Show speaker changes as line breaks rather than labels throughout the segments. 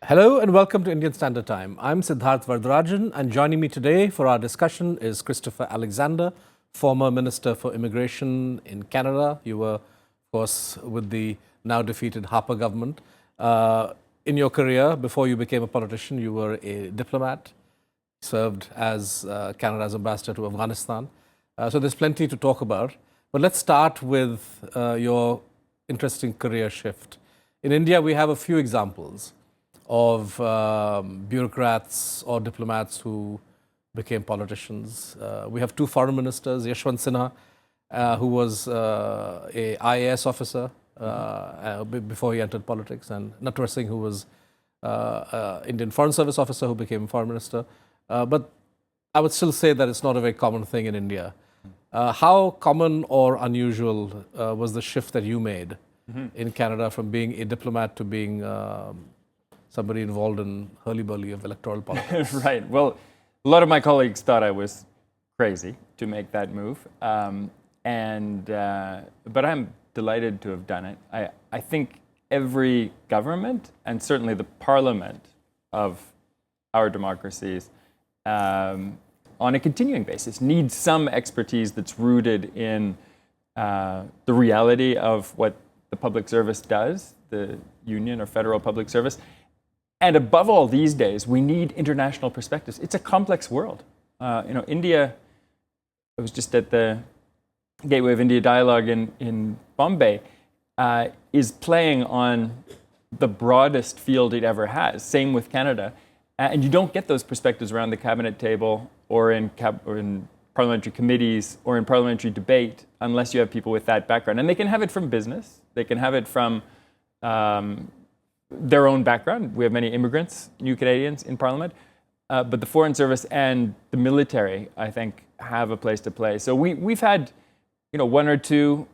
Hello and welcome to Indian Standard Time. I'm Siddharth Varadarajan, and joining me today for our discussion is Christopher Alexander, former Minister for Immigration in Canada. You were, of course, with the now defeated Harper government. In your career, before you became a politician, you were a diplomat, served as Canada's ambassador to Afghanistan. So there's plenty to talk about. But let's start with your interesting career shift. In India, we have a few examples of bureaucrats or diplomats who became politicians. We have two foreign ministers, Yashwant Sinha, who was a IAS officer before he entered politics, and Natwar Singh, who was Indian Foreign Service officer who became foreign minister. But I would still say that it's not a very common thing in India. How common or unusual was the shift that you made in Canada from being a diplomat to being somebody involved in hurly-burly of electoral politics?
Right. Well, a lot of my colleagues thought I was crazy to make that move, but I'm delighted to have done it. I think every government, and certainly the parliament of our democracies, on a continuing basis, needs some expertise that's rooted in the reality of what the public service does, the union or federal public service. And above all, these days, we need international perspectives. It's a complex world. India, I was just at the Gateway of India Dialogue in Bombay, is playing on the broadest field it ever has. Same with Canada. And you don't get those perspectives around the cabinet table or in parliamentary committees or in parliamentary debate unless you have people with that background. And they can have it from business. They can have it from their own background. We have many immigrants, new Canadians in Parliament, but the Foreign Service and the military, I think, have a place to play. So we've had, one or two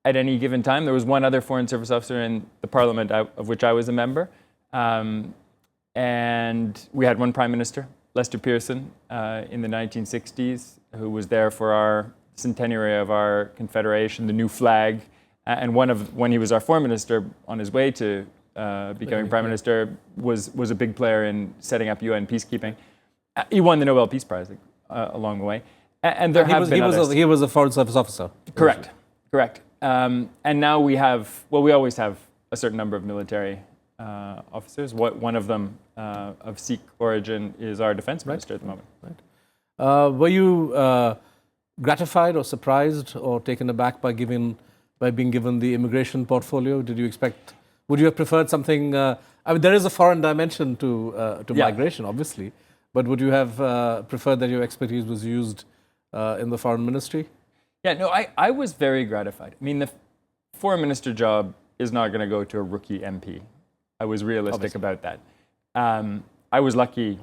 at any given time. There was one other Foreign Service officer in the Parliament of which I was a member, and we had one Prime Minister, Lester Pearson, in the 1960s, who was there for our centenary of our Confederation, the new flag, and when he was our Foreign Minister on his way to becoming Prime Minister, was a big player in setting up UN peacekeeping. He won the Nobel Peace Prize along the way. And there have been others.
He was a Foreign Service officer.
Correct. And now we always have a certain number of military officers. One of them of Sikh origin is our defense minister at the moment.
Right. Were you gratified or surprised or taken aback by being given the immigration portfolio? Did you expect? Would you have preferred something? There is a foreign dimension to migration, obviously, but would you have preferred that your expertise was used in the foreign ministry?
Yeah, no, I was very gratified. I mean, the foreign minister job is not going to go to a rookie MP. I was realistic about that. I was lucky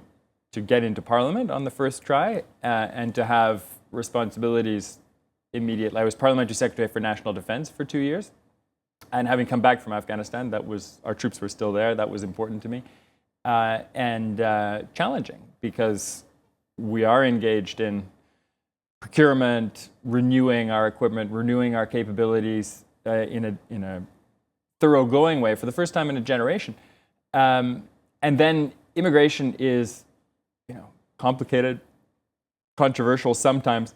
to get into Parliament on the first try and to have responsibilities immediately. I was Parliamentary Secretary for National Defence for 2 years. And having come back from Afghanistan, our troops were still there. That was important to me. And challenging, because we are engaged in procurement, renewing our equipment, renewing our capabilities in a thoroughgoing way for the first time in a generation. And then immigration is, complicated, controversial sometimes,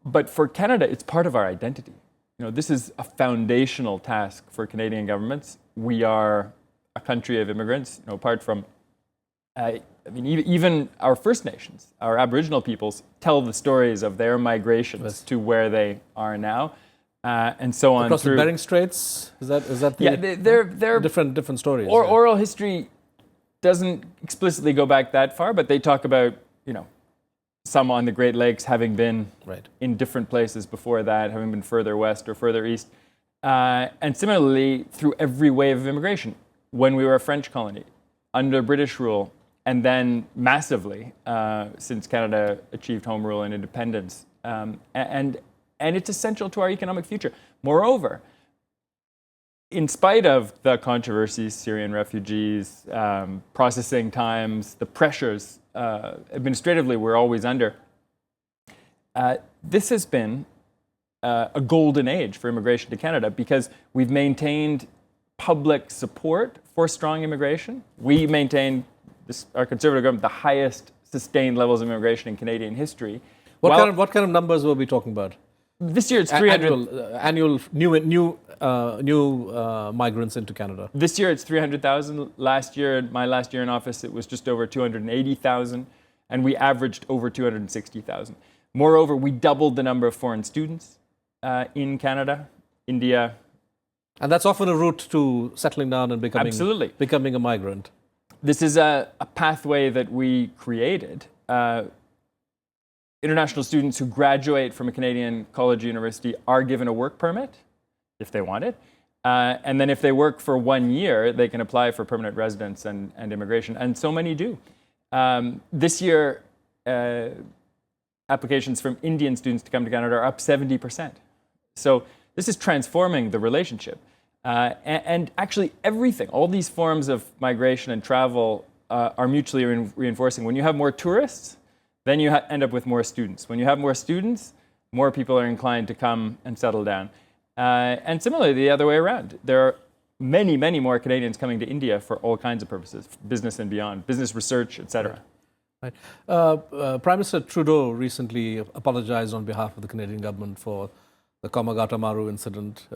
but for Canada, it's part of our identity. This is a foundational task for Canadian governments. We are a country of immigrants, apart from, even our First Nations, our Aboriginal peoples tell the stories of their migrations to where they are now, and so on.
Across the Bering Straits? Is that
they're
different stories.
Oral history doesn't explicitly go back that far, but they talk about, some on the Great Lakes having been in different places before that, having been further west or further east. And similarly, through every wave of immigration, when we were a French colony, under British rule, and then massively since Canada achieved home rule and independence. And it's essential to our economic future. Moreover, in spite of the controversies, Syrian refugees, processing times, the pressures administratively we're always under, this has been a golden age for immigration to Canada because we've maintained public support for strong immigration. We maintain our Conservative government, the highest sustained levels of immigration in Canadian history.
What kind of numbers were we talking about?
This year it's 300.
Annual new migrants into Canada.
This year it's 300,000. Last year, my last year in office, it was just over 280,000, and we averaged over 260,000. Moreover, we doubled the number of foreign students in Canada, India.
And that's often a route to settling down and becoming a migrant.
This is a pathway that we created. International students who graduate from a Canadian college or university are given a work permit, if they want it. And then if they work for 1 year, they can apply for permanent residence and immigration, and so many do. This year, applications from Indian students to come to Canada are up 70%. So this is transforming the relationship. And actually everything, all these forms of migration and travel are mutually reinforcing. When you have more tourists, then you end up with more students. When you have more students, more people are inclined to come and settle down. And similarly, the other way around. There are many, many more Canadians coming to India for all kinds of purposes, business and beyond, business research, etc.
Right. Prime Minister Trudeau recently apologized on behalf of the Canadian government for the Komagata Maru incident,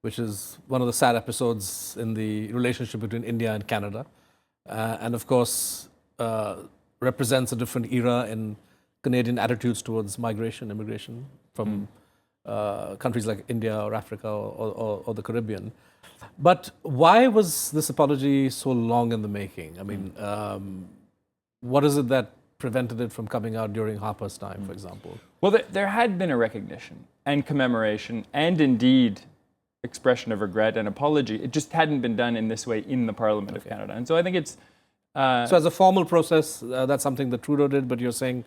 which is one of the sad episodes in the relationship between India and Canada. And of course, represents a different era in Canadian attitudes towards migration, immigration from countries like India or Africa or the Caribbean. But why was this apology so long in the making? I mean, what is it that prevented it from coming out during Harper's time, for example?
Well, there had been a recognition and commemoration and indeed expression of regret and apology. It just hadn't been done in this way in the Parliament of Canada. And so I think it's...
so as a formal process, that's something that Trudeau did, but you're saying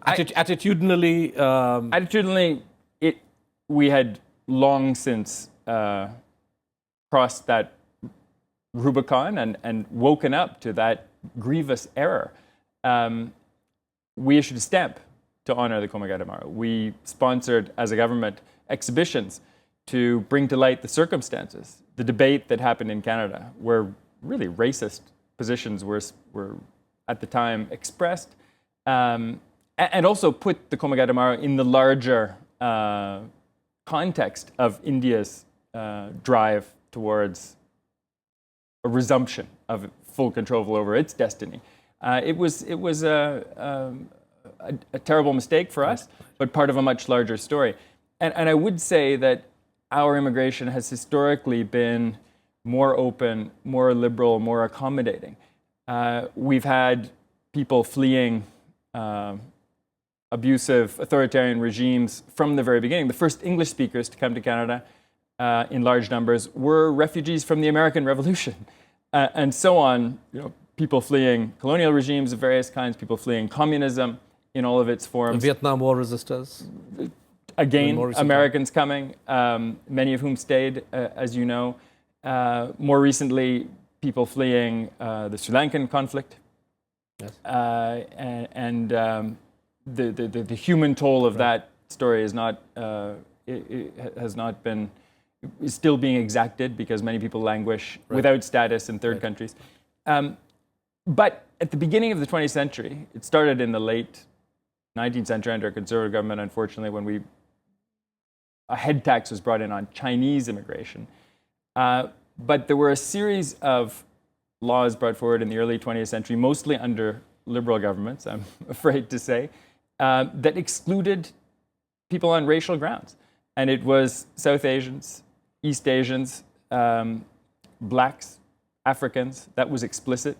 attitudinally...
Attitudinally, we had long since crossed that Rubicon and woken up to that grievous error. We issued a stamp to honor the Komagata Maru. We sponsored, as a government, exhibitions to bring to light the circumstances, the debate that happened in Canada, where really racist positions were at the time expressed, and also put the Komagata Maru in the larger context of India's drive towards a resumption of full control over its destiny. It was a terrible mistake for us, but part of a much larger story. And I would say that our immigration has historically been more open, more liberal, more accommodating. We've had people fleeing abusive authoritarian regimes from the very beginning. The first English speakers to come to Canada in large numbers were refugees from the American Revolution, and so on. You know, people fleeing colonial regimes of various kinds, people fleeing communism in all of its forms.
The Vietnam War resistors.
Again, Americans coming, many of whom stayed, as you know. More recently, people fleeing the Sri Lankan conflict.
Yes.
And the human toll of that story is not, is still being exacted because many people languish without status in third countries. But at the beginning of the 20th century, it started in the late 19th century under a Conservative government, unfortunately, when a head tax was brought in on Chinese immigration. But there were a series of laws brought forward in the early 20th century, mostly under Liberal governments, I'm afraid to say, that excluded people on racial grounds. And it was South Asians, East Asians, blacks, Africans. That was explicit.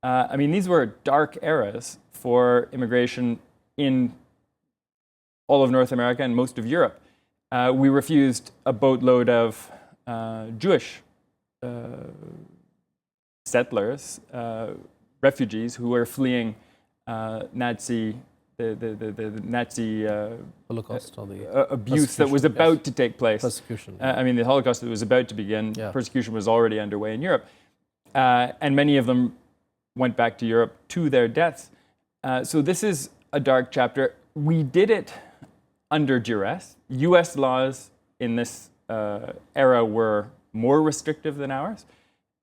I mean, these were dark eras for immigration in all of North America and most of Europe. We refused a boatload of Jewish settlers, refugees who were fleeing the Nazi
Holocaust or the
abuse that was about to take place.
Persecution.
I mean, the Holocaust that was about to begin. Persecution was already underway in Europe, and many of them went back to Europe to their deaths. So this is a dark chapter. We did it under duress. U.S. laws in this era were more restrictive than ours.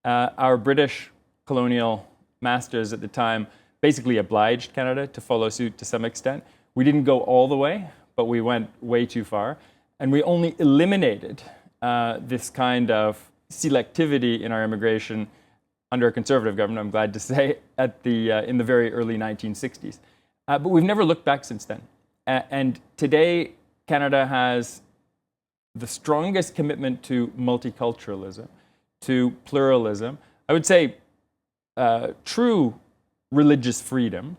Our British colonial masters at the time basically obliged Canada to follow suit to some extent. We didn't go all the way, but we went way too far. And we only eliminated this kind of selectivity in our immigration under a conservative government, I'm glad to say, in the very early 1960s. But we've never looked back since then. And today, Canada has the strongest commitment to multiculturalism, to pluralism. I would say true religious freedom,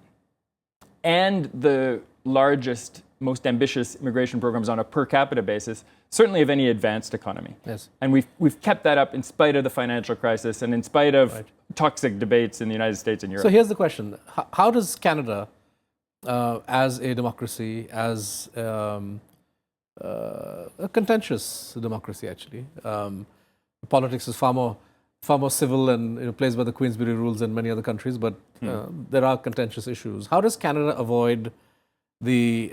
and the largest, most ambitious immigration programs on a per capita basis, certainly of any advanced economy.
Yes.
And we've kept that up in spite of the financial crisis and in spite of toxic debates in the United States and Europe.
So here's the question. How does Canada, as a democracy, as a contentious democracy actually, politics is far more civil and plays by the Queensberry rules than many other countries, but there are contentious issues. How does Canada avoid the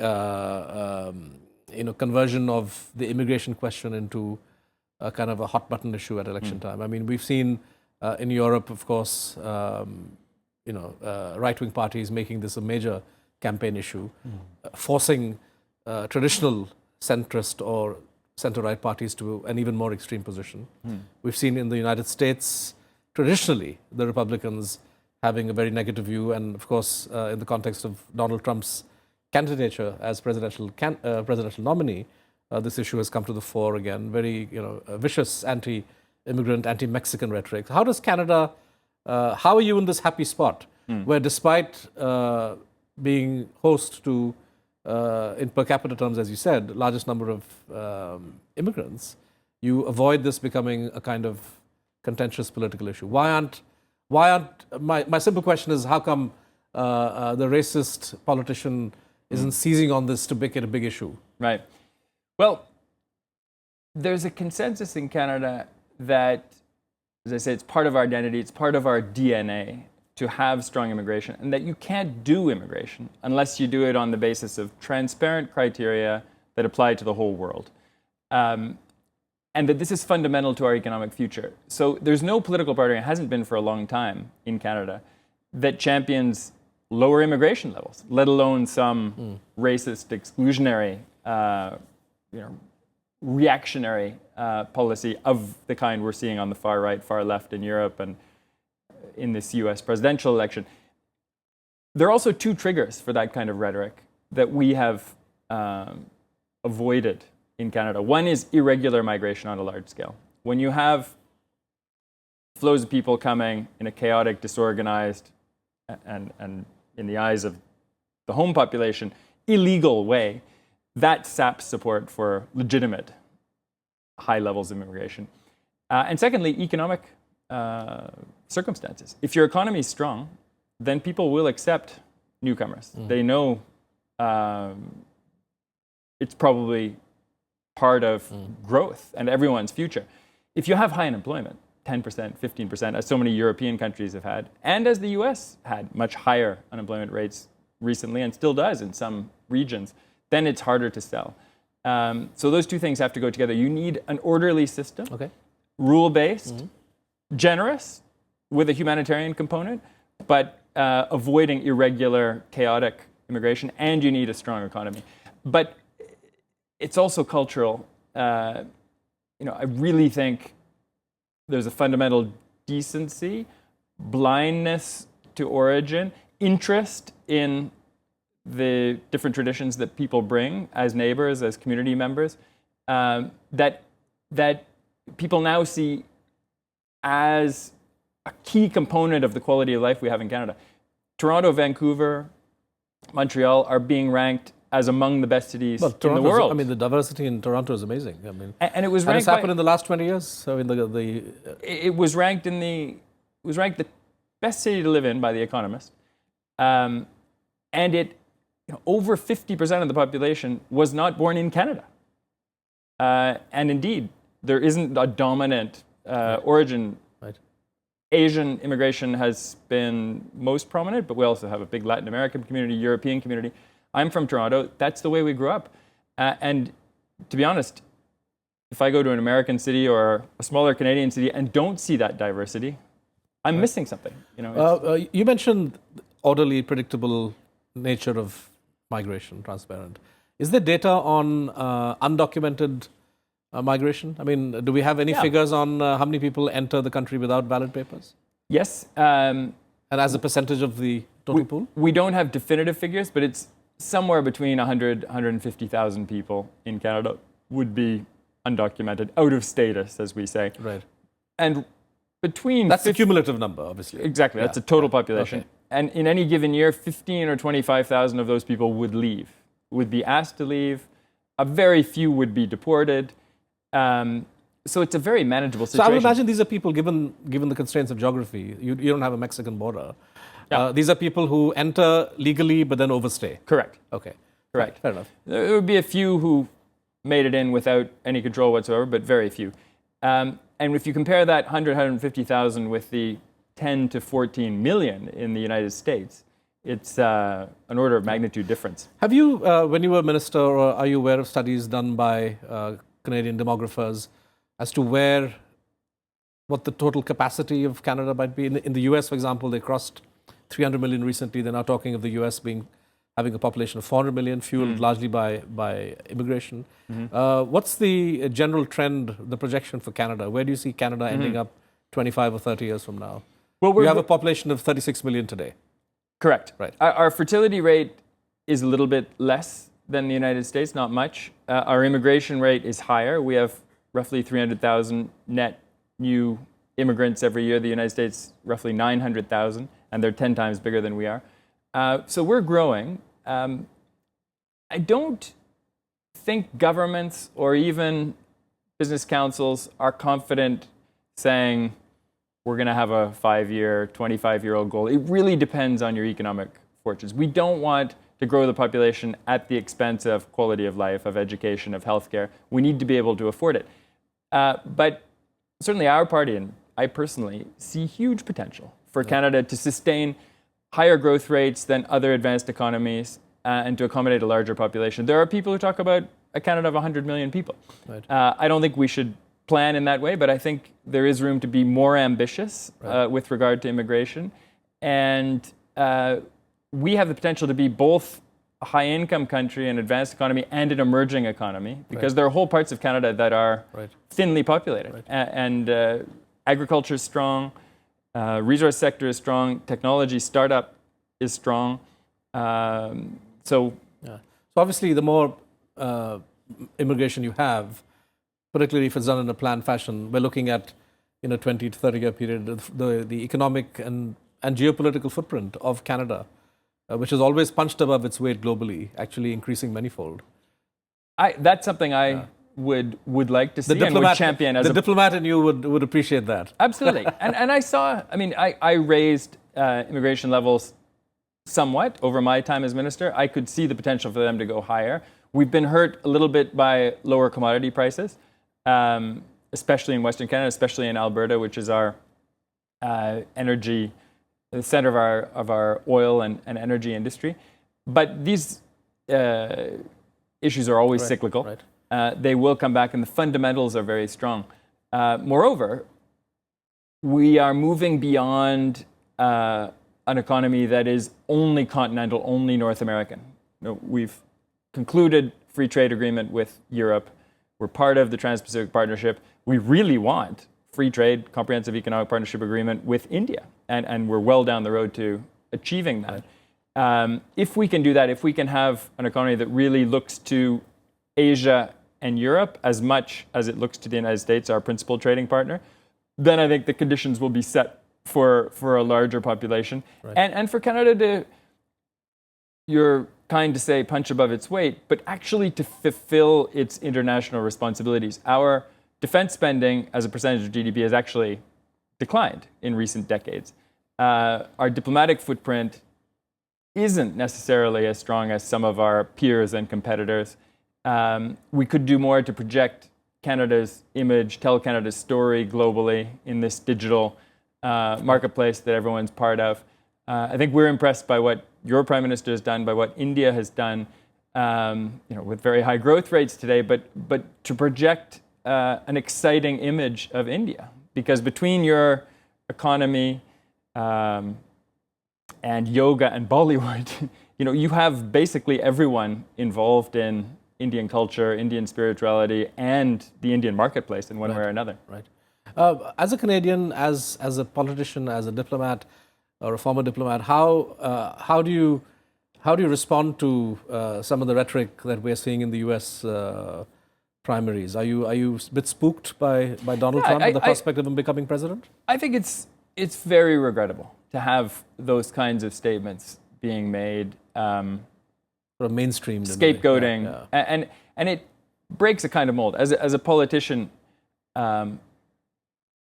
conversion of the immigration question into a kind of a hot button issue at election time? I mean, we've seen in Europe, of course, right-wing parties making this a major campaign issue, forcing traditional centrist or center-right parties to an even more extreme position. We've seen in the United States, traditionally, the Republicans having a very negative view, and of course, in the context of Donald Trump's candidature as presidential nominee, this issue has come to the fore again. Very, vicious anti-immigrant, anti-Mexican rhetoric. How does Canada? How are you in this happy spot, where despite being host to, in per capita terms, as you said, largest number of immigrants, you avoid this becoming a kind of contentious political issue? Why aren't? My simple question is, how come the racist politician isn't seizing on this to make it a big issue?
Right. Well, there's a consensus in Canada that, as I say, it's part of our identity, it's part of our DNA to have strong immigration, and that you can't do immigration unless you do it on the basis of transparent criteria that apply to the whole world. And that this is fundamental to our economic future. So there's no political party, and hasn't been for a long time in Canada, that champions lower immigration levels, let alone some racist, exclusionary, reactionary policy of the kind we're seeing on the far right, far left in Europe and in this US presidential election. There are also two triggers for that kind of rhetoric that we have avoided in Canada. One is irregular migration on a large scale. When you have flows of people coming in a chaotic, disorganized, and in the eyes of the home population, illegal way, that saps support for legitimate high levels of immigration. And secondly, economic circumstances. If your economy is strong, then people will accept newcomers. They know it's probably part of growth and everyone's future. If you have high unemployment, 10%, 15%, as so many European countries have had, and as the US had much higher unemployment rates recently and still does in some regions, then it's harder to sell. So those two things have to go together. You need an orderly system, rule-based, generous, with a humanitarian component, but avoiding irregular, chaotic immigration, and you need a strong economy. But it's also cultural. I really think there's a fundamental decency, blindness to origin, interest in the different traditions that people bring as neighbors, as community members, that people now see as a key component of the quality of life we have in Canada. Toronto, Vancouver, Montreal are being ranked as among the best cities in the world.
I mean, the diversity in Toronto is amazing. I mean,
and it was ranked.
It's happened in the last 20 years. So
it was ranked the best city to live in by The Economist, and it over 50% of the population was not born in Canada, and indeed there isn't a dominant origin.
Right.
Asian immigration has been most prominent, but we also have a big Latin American community, European community. I'm from Toronto. That's the way we grew up. And to be honest, if I go to an American city or a smaller Canadian city and don't see that diversity, I'm missing something.
You mentioned orderly, predictable nature of migration, transparent. Is there data on undocumented migration? I mean, do we have any figures on how many people enter the country without valid papers?
Yes.
And as a percentage of the total pool?
We don't have definitive figures, but it's somewhere between 100, 150,000 people in Canada would be undocumented, out of status, as we say.
Right.
And between...
That's a cumulative number, obviously.
Exactly. That's a total population.
Okay.
And in any given year, 15 or 25,000 of those people would leave, would be asked to leave. A very few would be deported. So it's a very manageable situation.
So I would imagine these are people, given the constraints of geography, you don't have a Mexican border.
Yeah.
These are people who enter legally but then overstay.
Correct.
Okay.
Correct.
Fair enough.
There would be a few who made it in without any control whatsoever, but very few. And if you compare that 100, 150,000 with the 10 to 14 million in the United States, it's an order of magnitude difference.
Have you, when you were minister, or are you aware of studies done by Canadian demographers as to what the total capacity of Canada might be? In the US, for example, they crossed 300 million recently. They're now talking of the US having a population of 400 million, fueled largely by immigration. What's the general trend, the projection for Canada? Where do you see Canada ending up 25 or 30 years from now? Well, we have a population of 36 million today.
Correct.
Right.
Our fertility rate is a little bit less than the United States, not much. Our immigration rate is higher. We have roughly 300,000 net new immigrants every year. The United States, roughly 900,000, and they're 10 times bigger than we are. So we're growing. I don't think governments or even business councils are confident saying we're going to have a 5-year, 25-year-old goal. It really depends on your economic fortunes. We don't want to grow the population at the expense of quality of life, of education, of healthcare. We need to be able to afford it. But certainly our party, and I personally, see huge potential for Canada to sustain higher growth rates than other advanced economies and to accommodate a larger population. There are people who talk about a Canada of 100 million people. Right. I don't think we should plan in that way, but I think there is room to be more ambitious with regard to immigration. And we have the potential to be both a high-income country, an advanced economy, and an emerging economy, because there are whole parts of Canada that are thinly populated. And agriculture is strong, resource sector is strong, technology startup is strong. So
obviously, the more immigration you have, particularly if it's done in a planned fashion, we're looking at 20 to 30 year period, the economic and geopolitical footprint of Canada, which has always punched above its weight globally, actually increasing manifold.
That's something I would like to see and would champion.
The diplomat in you would appreciate that.
Absolutely. and I raised immigration levels somewhat over my time as minister. I could see the potential for them to go higher. We've been hurt a little bit by lower commodity prices, especially in Western Canada, especially in Alberta, which is our energy, the center of our oil and energy industry. But these issues are always cyclical. Right. They will come back, and the fundamentals are very strong. Moreover, we are moving beyond an economy that is only continental, only North American. We've concluded free trade agreement with Europe. We're part of the Trans-Pacific Partnership. We really want free trade, comprehensive economic partnership agreement with India. And we're well down the road to achieving that. If we can do that, if we can have an economy that really looks to Asia and Europe as much as it looks to the United States, our principal trading partner, then I think the conditions will be set for a larger population. Right. And for Canada to, you're kind to say, punch above its weight, but actually to fulfill its international responsibilities. Our defense spending as a percentage of GDP has actually declined in recent decades. Our diplomatic footprint isn't necessarily as strong as some of our peers and competitors. We could do more to project Canada's image, tell Canada's story globally in this digital marketplace that everyone's part of. I think we're impressed by what your Prime Minister has done, by what India has done, with very high growth rates today, but to project an exciting image of India. Because between your economy, and yoga and Bollywood, you have basically everyone involved in Indian culture, Indian spirituality, and the Indian marketplace in one way or another.
Right. As a Canadian, as a politician, as a diplomat or a former diplomat, how do you respond to some of the rhetoric that we're seeing in the U.S. Primaries? Are you a bit spooked by Donald Trump and the prospect of him becoming president?
I think it's very regrettable to have those kinds of statements being made.
Sort of mainstreamed.
Scapegoating. Yeah. And it breaks a kind of mold. As a politician,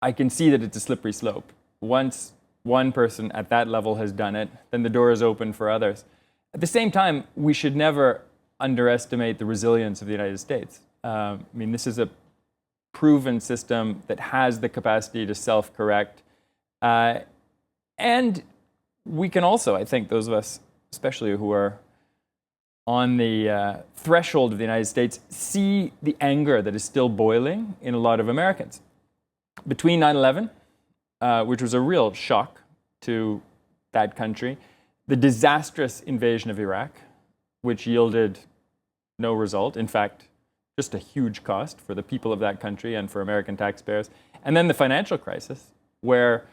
I can see that it's a slippery slope. Once one person at that level has done it, then the door is open for others. At the same time, we should never underestimate the resilience of the United States. This is a proven system that has the capacity to self-correct. And we can also, I think, those of us, especially who are on the threshold of the United States, see the anger that is still boiling in a lot of Americans. Between 9/11, which was a real shock to that country, the disastrous invasion of Iraq, which yielded no result, in fact, just a huge cost for the people of that country and for American taxpayers, and then the financial crisis, where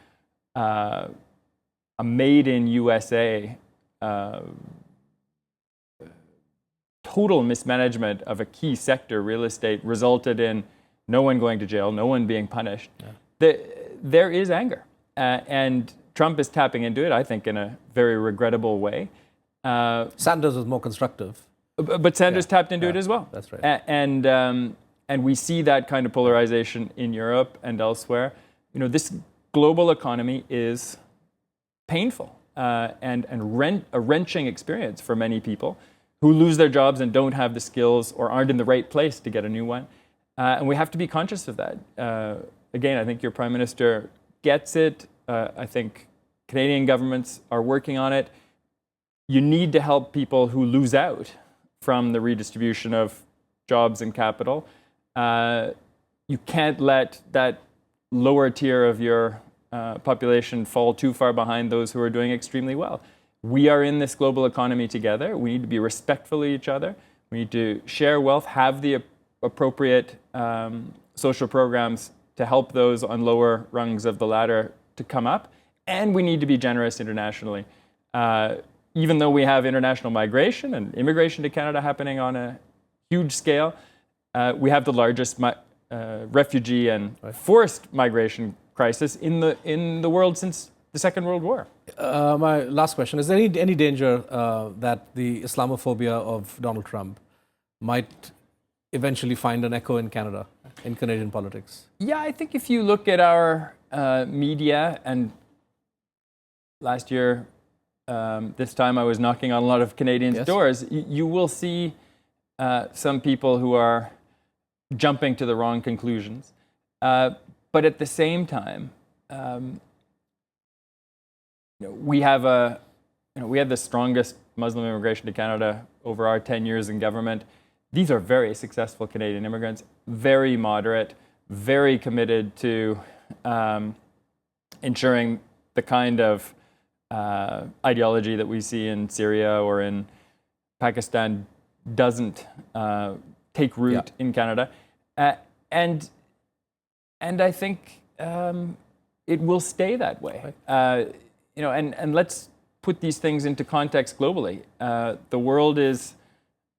a made-in-USA total mismanagement of a key sector, real estate, resulted in no one going to jail, no one being punished. Yeah. There is anger. And Trump is tapping into it, I think, in a very regrettable way.
Sanders was more constructive.
But Sanders tapped into it as well.
That's right.
And we see that kind of polarization in Europe and elsewhere. This global economy is painful and a wrenching experience for many people who lose their jobs and don't have the skills or aren't in the right place to get a new one. And we have to be conscious of that. Again, I think your Prime Minister gets it. I think Canadian governments are working on it. You need to help people who lose out from the redistribution of jobs and capital. You can't let that lower tier of your population fall too far behind those who are doing extremely well. We are in this global economy together. We need to be respectful of each other. We need to share wealth, have the appropriate social programs to help those on lower rungs of the ladder to come up. And we need to be generous internationally. Even though we have international migration and immigration to Canada happening on a huge scale, we have the largest refugee and forced migration crisis in the world since the Second World War.
My last question, is there any danger that the Islamophobia of Donald Trump might eventually find an echo in Canada, in Canadian politics?
Yeah, I think if you look at our media, and last year, this time I was knocking on a lot of Canadians' doors, you will see some people who are jumping to the wrong conclusions. But at the same time, we had the strongest Muslim immigration to Canada over our 10 years in government. These are very successful Canadian immigrants, very moderate, very committed to ensuring the kind of ideology that we see in Syria or in Pakistan doesn't take root in Canada. And I think it will stay that way. Right. And let's put these things into context globally. The world is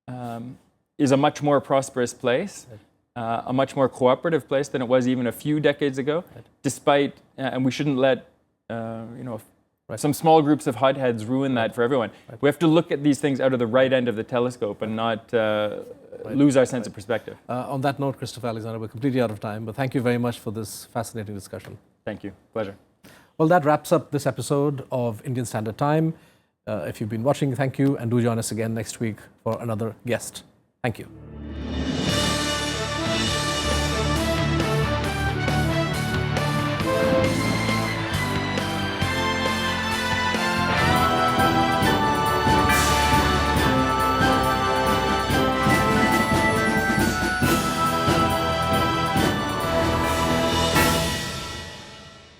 a much more prosperous place, a much more cooperative place than it was even a few decades ago, despite, and we shouldn't let, some small groups of hotheads ruin that for everyone. We have to look at these things out of the right end of the telescope and not lose our sense of perspective.
On that note, Christopher Alexander, we're completely out of time, but thank you very much for this fascinating discussion.
Thank you. Pleasure.
Well, that wraps up this episode of Indian Standard Time. If you've been watching, thank you, and do join us again next week for another guest. Thank you.